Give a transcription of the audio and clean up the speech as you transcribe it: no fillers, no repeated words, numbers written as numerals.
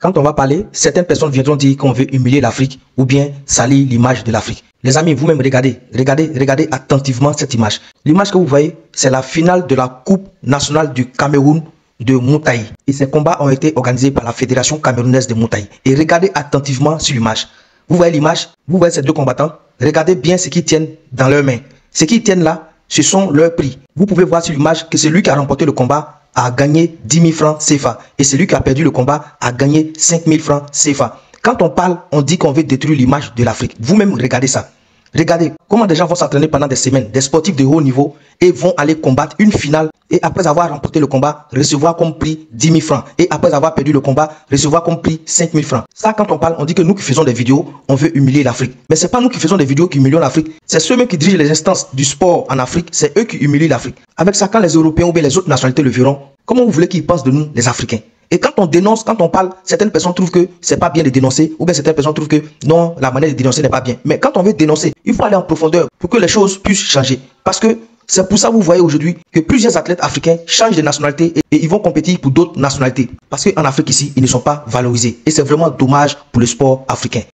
quand on va parler, certaines personnes viendront dire qu'on veut humilier l'Afrique ou bien salir l'image de l'Afrique. Les amis, vous-même regardez attentivement cette image. L'image que vous voyez, c'est la finale de la Coupe nationale du Cameroun de Moutaï. Et ces combats ont été organisés par la Fédération camerounaise de Moutaï. Et regardez attentivement sur l'image. Vous voyez l'image, vous voyez ces deux combattants. Regardez bien ce qu'ils tiennent dans leurs mains. Ce qu'ils tiennent là, ce sont leurs prix. Vous pouvez voir sur l'image que celui qui a remporté le combat a gagné 10 000 francs CFA. Et celui qui a perdu le combat a gagné 5 000 francs CFA. Quand on parle, on dit qu'on veut détruire l'image de l'Afrique. Vous-même, regardez ça. Regardez comment des gens vont s'entraîner pendant des semaines, des sportifs de haut niveau, et vont aller combattre une finale, et après avoir remporté le combat, recevoir comme prix 10 000 francs. Et après avoir perdu le combat, recevoir comme prix 5 000 francs. Ça, quand on parle, on dit que nous qui faisons des vidéos, on veut humilier l'Afrique. Mais ce n'est pas nous qui faisons des vidéos qui humilions l'Afrique. C'est ceux-mêmes qui dirigent les instances du sport en Afrique, c'est eux qui humilient l'Afrique. Avec ça, quand les Européens ou bien les autres nationalités le verront, comment vous voulez qu'ils pensent de nous, les Africains? Et quand on dénonce, quand on parle, certaines personnes trouvent que c'est pas bien de dénoncer, ou bien certaines personnes trouvent que non, la manière de dénoncer n'est pas bien. Mais quand on veut dénoncer, il faut aller en profondeur pour que les choses puissent changer. Parce que c'est pour ça que vous voyez aujourd'hui que plusieurs athlètes africains changent de nationalité et ils vont compétir pour d'autres nationalités. Parce qu'en Afrique ici, ils ne sont pas valorisés. Et c'est vraiment dommage pour le sport africain.